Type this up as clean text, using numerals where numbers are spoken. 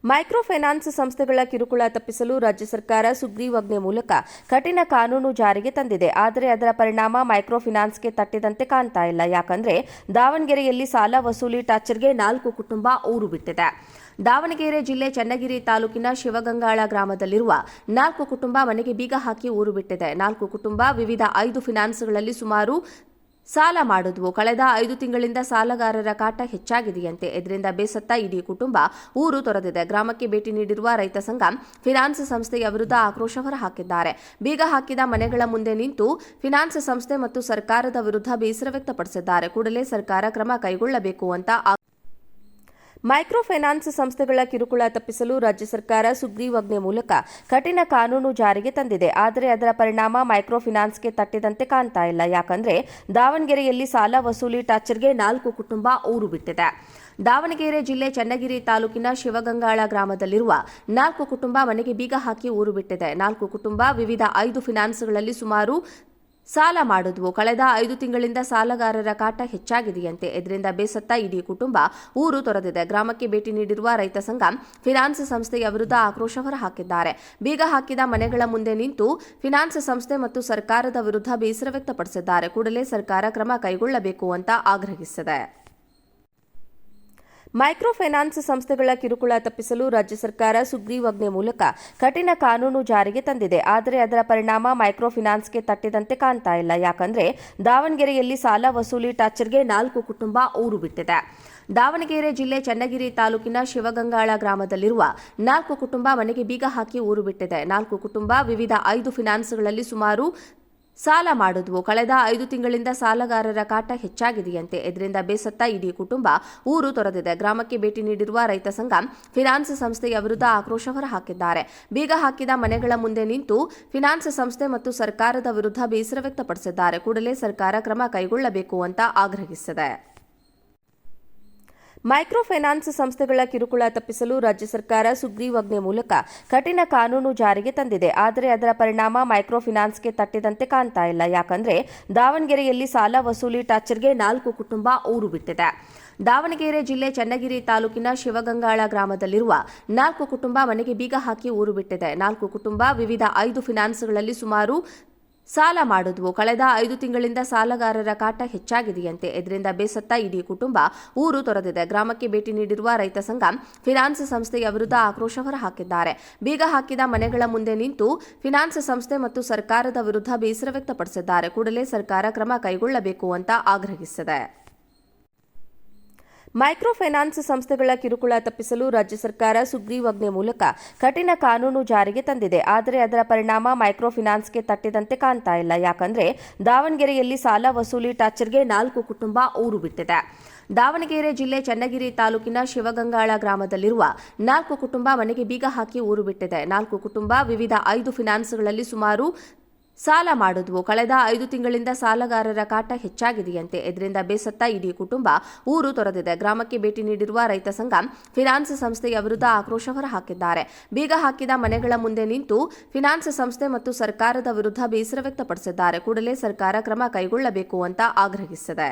Micro finance ಸಂಸ್ಥೆಗಳ ಕಿರುಕುಳ ತಪ್ಪಿಸಲು ರಾಜ್ಯ ಸರ್ಕಾರ ಸುಗ್ರೀವಾಜ್ಞೆ ಮೂಲಕ ಕಠಿಣ ಕಾನೂನು ಜಾರಿಗೆ ತಂದಿದೆ. ಆದರೆ ಅದರ ಪರಿಣಾಮ ಮೈಕ್ರೋ ಫೈನಾನ್ಸ್ಗೆ ತಟ್ಟಿದಂತೆ ಕಾಣ್ತಾ ಇಲ್ಲ. ಯಾಕಂದ್ರೆ ದಾವಣಗೆರೆಯಲ್ಲಿ ಸಾಲ ವಸೂಲಿ ಟಾರ್ಚರ್ಗೆ 4 ಕುಟುಂಬ ಊರು ಬಿಟ್ಟಿದೆ. ದಾವಣಗೆರೆ ಜಿಲ್ಲೆ ಚನ್ನಗಿರಿ ತಾಲೂಕಿನ ಶಿವಗಂಗಾಳ ಗ್ರಾಮದಲ್ಲಿರುವ 4 ಕುಟುಂಬ ಮನೆಗೆ ಬೀಗ ಹಾಕಿ ಊರು ಬಿಟ್ಟಿದೆ. 4 ಕುಟುಂಬ ವಿವಿಧ 5 ಫೈನಾನ್ಸ್ಗಳಲ್ಲಿ ಸುಮಾರು ಸಾಲ ಮಾಡಿದ್ವು. ಕಳೆದ 5 ತಿಂಗಳಿಂದ ಸಾಲಗಾರರ ಕಾಟ ಹೆಚ್ಚಾಗಿದೆಯಂತೆ. ಇದರಿಂದ ಬೇಸತ್ತ ಇಡೀ ಕುಟುಂಬ ಊರು ತೊರೆದಿದೆ. ಗ್ರಾಮಕ್ಕೆ ಭೇಟಿ ನೀಡಿರುವ ರೈತ ಸಂಘ ಫೈನಾನ್ಸ್ ಸಂಸ್ಥೆಯ ವಿರುದ್ಧ ಆಕ್ರೋಶ ಹೊರಹಾಕಿದ್ದಾರೆ. ಬೀಗ ಹಾಕಿದ ಮನೆಗಳ ಮುಂದೆ ನಿಂತು ಫೈನಾನ್ಸ್ ಸಂಸ್ಥೆ ಮತ್ತು ಸರ್ಕಾರದ ವಿರುದ್ಧ ಬೇಸರ ವ್ಯಕ್ತಪಡಿಸಿದ್ದಾರೆ. ಕೂಡಲೇ ಸರ್ಕಾರ ಕ್ರಮ ಕೈಗೊಳ್ಳಬೇಕು ಅಂತ ಮೈಕ್ರೋ ಫೈನಾನ್ಸ್ ಸಂಸ್ಥೆಗಳ ಕಿರುಕುಳ ತಪ್ಪಿಸಲು ರಾಜ್ಯ ಸರ್ಕಾರ ಸುಗ್ರೀವಾಜ್ಞೆ ಮೂಲಕ ಕಠಿಣ ಕಾನೂನು ಜಾರಿಗೆ ತಂದಿದೆ. ಆದರೆ ಅದರ ಪರಿಣಾಮ ಮೈಕ್ರೋ ಫೈನಾನ್ಸ್ಗೆ ತಟ್ಟಿದಂತೆ ಕಾಣ್ತಾ ಇಲ್ಲ. ಯಾಕಂದ್ರೆ ದಾವಣಗೆರೆಯಲ್ಲಿ ಸಾಲ ವಸೂಲಿ ಟಾರ್ಚರ್ಗೆ 4 ಕುಟುಂಬ ಊರು ಬಿಟ್ಟಿದೆ. ದಾವಣಗೆರೆ ಜಿಲ್ಲೆ ಚನ್ನಗಿರಿ ತಾಲೂಕಿನ ಶಿವಗಂಗಾಳ ಗ್ರಾಮದಲ್ಲಿರುವ 4 ಕುಟುಂಬ ಮನೆಗೆ ಬೀಗ ಹಾಕಿ ಊರು ಬಿಟ್ಟಿದೆ. 4 ಕುಟುಂಬ ವಿವಿಧ 5 ಫೈನಾನ್ಸ್ಗಳಲ್ಲಿ ಸುಮಾರು ಸಾಲ ಮಾಡಿದ್ವು. ಕಳೆದ 5 ತಿಂಗಳಿಂದ ಸಾಲಗಾರರ ಕಾಟ ಹೆಚ್ಚಾಗಿದೆಯಂತೆ. ಇದರಿಂದ ಬೇಸತ್ತ ಇಡೀ ಕುಟುಂಬ ಊರು ತೊರೆದಿದೆ. ಗ್ರಾಮಕ್ಕೆ ಭೇಟಿ ನೀಡಿರುವ ರೈತ ಸಂಘ ಫೈನಾನ್ಸ್ ಸಂಸ್ಥೆಯ ವಿರುದ್ಧ ಆಕ್ರೋಶ ಹೊರಹಾಕಿದ್ದಾರೆ. ಬೀಗ ಹಾಕಿದ ಮನೆಗಳ ಮುಂದೆ ನಿಂತು ಫೈನಾನ್ಸ್ ಸಂಸ್ಥೆ ಮತ್ತು ಸರ್ಕಾರದ ವಿರುದ್ಧ ಬೇಸರ ವ್ಯಕ್ತಪಡಿಸಿದ್ದಾರೆ. ಕೂಡಲೇ ಸರ್ಕಾರ ಕ್ರಮ ಕೈಗೊಳ್ಳಬೇಕು ಅಂತ ಆಗ್ರಹಿಸಿದೆ. ಮೈಕ್ರೋ ಫೈನಾನ್ಸ್ ಸಂಸ್ಥೆಗಳ ಕಿರುಕುಳ ತಪ್ಪಿಸಲು ರಾಜ್ಯ ಸರ್ಕಾರ ಸುಗ್ರೀವಾಜ್ಞೆ ಮೂಲಕ ಕಠಿಣ ಕಾನೂನು ಜಾರಿಗೆ ತಂದಿದೆ. ಆದರೆ ಅದರ ಪರಿಣಾಮ ಮೈಕ್ರೋ ಫೈನಾನ್ಸ್ಗೆ ತಟ್ಟಿದಂತೆ ಕಾಣ್ತಾ ಇಲ್ಲ. ಯಾಕಂದ್ರೆ ದಾವಣಗೆರೆಯಲ್ಲಿ ಸಾಲ ವಸೂಲಿ ಟಾರ್ಚರ್ಗೆ 4 ಕುಟುಂಬ ಊರು ಬಿಟ್ಟಿದೆ. ದಾವಣಗೆರೆ ಜಿಲ್ಲೆ ಚನ್ನಗಿರಿ ತಾಲೂಕಿನ ಶಿವಗಂಗಾಳ ಗ್ರಾಮದಲ್ಲಿರುವ 4 ಕುಟುಂಬ ಮನೆಗೆ ಬೀಗ ಹಾಕಿ ಊರು ಬಿಟ್ಟಿದೆ. 4 ಕುಟುಂಬ ವಿವಿಧ 5 ಫೈನಾನ್ಸ್ಗಳಲ್ಲಿ ಸುಮಾರು ಸಾಲ ಮಾಡಿದ್ವು. ಕಳೆದ 5 ತಿಂಗಳಿಂದ ಸಾಲಗಾರರ ಕಾಟ ಹೆಚ್ಚಾಗಿದೆಯಂತೆ. ಇದರಿಂದ ಬೇಸತ್ತ ಇಡೀ ಕುಟುಂಬ ಊರು ತೊರೆದಿದೆ. ಗ್ರಾಮಕ್ಕೆ ಭೇಟಿ ನೀಡಿರುವ ರೈತ ಸಂಘ ಫೈನಾನ್ಸ್ ಸಂಸ್ಥೆಯ ವಿರುದ್ಧ ಆಕ್ರೋಶ ಹೊರಹಾಕಿದ್ದಾರೆ. ಬೀಗ ಹಾಕಿದ ಮನೆಗಳ ಮುಂದೆ ನಿಂತು ಫೈನಾನ್ಸ್ ಸಂಸ್ಥೆ ಮತ್ತು ಸರ್ಕಾರದ ವಿರುದ್ಧ ಬೇಸರ ವ್ಯಕ್ತಪಡಿಸಿದ್ದಾರೆ. ಕೂಡಲೇ ಸರ್ಕಾರ ಕ್ರಮ ಕೈಗೊಳ್ಳಬೇಕು ಅಂತ ಆಗ್ರಹಿಸಿದೆ. ಮೈಕ್ರೋ ಫೈನಾನ್ಸ್ ಸಂಸ್ಥೆಗಳ ಕಿರುಕುಳ ತಪ್ಪಿಸಲು ರಾಜ್ಯ ಸರ್ಕಾರ ಸುಗ್ರೀವಾಜ್ಞೆ ಮೂಲಕ ಕಠಿಣ ಕಾನೂನು ಜಾರಿಗೆ ತಂದಿದೆ. ಆದರೆ ಅದರ ಪರಿಣಾಮ ಮೈಕ್ರೋ ಫೈನಾನ್ಸ್ಗೆ ತಟ್ಟಿದಂತೆ ಕಾಣ್ತಾ ಇಲ್ಲ. ಯಾಕಂದ್ರೆ ದಾವಣಗೆರೆಯಲ್ಲಿ ಸಾಲ ವಸೂಲಿ ಟಾರ್ಚರ್ಗೆ 4 ಕುಟುಂಬ ಊರು ಬಿಟ್ಟಿದೆ. ದಾವಣಗೆರೆ ಜಿಲ್ಲೆ ಚನ್ನಗಿರಿ ತಾಲೂಕಿನ ಶಿವಗಂಗಾಳ ಗ್ರಾಮದಲ್ಲಿರುವ 4 ಕುಟುಂಬ ಮನೆಗೆ ಬೀಗ ಹಾಕಿ ಊರು ಬಿಟ್ಟಿದೆ. 4 ಕುಟುಂಬ ವಿವಿಧ 5 ಫೈನಾನ್ಸ್ಗಳಲ್ಲಿ ಸುಮಾರು ಸಾಲ ಮಾಡಿದ್ವು. ಕಳೆದ 5 ತಿಂಗಳಿಂದ ಸಾಲಗಾರರ ಕಾಟ ಹೆಚ್ಚಾಗಿದೆಯಂತೆ. ಇದರಿಂದ ಬೇಸತ್ತ ಇಡೀ ಕುಟುಂಬ ಊರು ತೊರೆದಿದೆ. ಗ್ರಾಮಕ್ಕೆ ಭೇಟಿ ನೀಡಿರುವ ರೈತ ಸಂಘ ಫೈನಾನ್ಸ್ ಸಂಸ್ಥೆಯ ವಿರುದ್ಧ ಆಕ್ರೋಶ ಹೊರಹಾಕಿದ್ದಾರೆ. ಬೀಗ ಹಾಕಿದ ಮನೆಗಳ ಮುಂದೆ ನಿಂತು ಫೈನಾನ್ಸ್ ಸಂಸ್ಥೆ ಮತ್ತು ಸರ್ಕಾರದ ವಿರುದ್ಧ ಬೇಸರ ವ್ಯಕ್ತಪಡಿಸಿದ್ದಾರೆ. ಕೂಡಲೇ ಸರ್ಕಾರ ಕ್ರಮ ಕೈಗೊಳ್ಳಬೇಕು ಅಂತ ಆಗ್ರಹಿಸಿದೆ. ಮೈಕ್ರೋ ಫೈನಾನ್ಸ್ ಸಂಸ್ಥೆಗಳ ಕಿರುಕುಳ ತಪ್ಪಿಸಲು ರಾಜ್ಯ ಸರ್ಕಾರ ಸುಗ್ರೀವಾಜ್ಞೆ ಮೂಲಕ ಕಠಿಣ ಕಾನೂನು ಜಾರಿಗೆ ತಂದಿದೆ. ಆದರೆ ಅದರ ಪರಿಣಾಮ ಮೈಕ್ರೋ ಫೈನಾನ್ಸ್ಗೆ ತಟ್ಟಿದಂತೆ ಕಾಣ್ತಾ ಇಲ್ಲ. ಯಾಕಂದ್ರೆ ದಾವಣಗೆರೆಯಲ್ಲಿ ಸಾಲ ವಸೂಲಿ ಟಾರ್ಚರ್ಗೆ 4 ಕುಟುಂಬ ಊರು ಬಿಟ್ಟಿದೆ. 4 ಕುಟುಂಬ ವಿವಿಧ 5 ಫೈನಾನ್ಸ್ಗಳಲ್ಲಿ ಸುಮಾರು ಸಾಲ ಮಾಡಿದ್ವು. ಕಳೆದ 5 ತಿಂಗಳಿಂದ ಸಾಲಗಾರರ ಕಾಟ ಹೆಚ್ಚಾಗಿದೆಯಂತೆ. ಇದರಿಂದ ಬೇಸತ್ತ ಇಡೀ ಕುಟುಂಬ ಊರು ತೊರೆದಿದೆ. ಗ್ರಾಮಕ್ಕೆ ಭೇಟಿ ನೀಡಿರುವ ರೈತ ಸಂಘ ಫೈನಾನ್ಸ್ ಸಂಸ್ಥೆಯ ವಿರುದ್ಧ ಆಕ್ರೋಶ ಹೊರಹಾಕಿದ್ದಾರೆ. ಬೀಗ ಹಾಕಿದ ಮನೆಗಳ ಮುಂದೆ ನಿಂತು ಫೈನಾನ್ಸ್ ಸಂಸ್ಥೆ ಮತ್ತು ಸರ್ಕಾರದ ವಿರುದ್ಧ ಬೇಸರ ವ್ಯಕ್ತಪಡಿಸಿದ್ದಾರೆ. ಕೂಡಲೇ ಸರ್ಕಾರ ಕ್ರಮ ಕೈಗೊಳ್ಳಬೇಕು ಅಂತ ಆಗ್ರಹಿಸಿದೆ. ಮೈಕ್ರೋ ಫೈನಾನ್ಸ್ ಸಂಸ್ಥೆಗಳ ಕಿರುಕುಳ ತಪ್ಪಿಸಲು ರಾಜ್ಯ ಸರ್ಕಾರ ಸುಗ್ರೀವಾಜ್ಞೆ ಮೂಲಕ ಕಠಿಣ ಕಾನೂನು ಜಾರಿಗೆ ತಂದಿದೆ. ಆದರೆ ಅದರ ಪರಿಣಾಮ ಮೈಕ್ರೋ ಫೈನಾನ್ಸ್ಗೆ ತಟ್ಟಿದಂತೆ ಕಾಣ್ತಾ ಇಲ್ಲ. ಯಾಕಂದ್ರೆ ದಾವಣಗೆರೆಯಲ್ಲಿ ಸಾಲ ವಸೂಲಿ ಟಾರ್ಚರ್ಗೆ 4 ಕುಟುಂಬ ಊರು ಬಿಟ್ಟಿದೆ. ದಾವಣಗೆರೆ ಜಿಲ್ಲೆ ಚನ್ನಗಿರಿ ತಾಲೂಕಿನ ಶಿವಗಂಗಾಳ ಗ್ರಾಮದಲ್ಲಿರುವ 4 ಕುಟುಂಬ ಮನೆಗೆ ಬೀಗ ಹಾಕಿ ಊರು ಬಿಟ್ಟಿದೆ. 4 ಕುಟುಂಬ ವಿವಿಧ 5 ಫೈನಾನ್ಸ್ಗಳಲ್ಲಿ ಸುಮಾರು ಸಾಲ ಮಾಡಿದ್ವು. ಕಳೆದ 5 ತಿಂಗಳಿಂದ ಸಾಲಗಾರರ ಕಾಟ ಹೆಚ್ಚಾಗಿದೆಯಂತೆ. ಇದರಿಂದ ಬೇಸತ್ತ ಇಡೀ ಕುಟುಂಬ ಊರು ತೊರೆದಿದೆ. ಗ್ರಾಮಕ್ಕೆ ಭೇಟಿ ನೀಡಿರುವ ರೈತ ಸಂಘ ಫೈನಾನ್ಸ್ ಸಂಸ್ಥೆಯ ವಿರುದ್ಧ ಆಕ್ರೋಶ ಹೊರಹಾಕಿದ್ದಾರೆ. ಬೀಗ ಹಾಕಿದ ಮನೆಗಳ ಮುಂದೆ ನಿಂತು ಫೈನಾನ್ಸ್ ಸಂಸ್ಥೆ ಮತ್ತು ಸರ್ಕಾರದ ವಿರುದ್ಧ ಬೇಸರ ವ್ಯಕ್ತಪಡಿಸಿದ್ದಾರೆ. ಕೂಡಲೇ ಸರ್ಕಾರ ಕ್ರಮ ಕೈಗೊಳ್ಳಬೇಕು ಅಂತ ಆಗ್ರಹಿಸಿದೆ.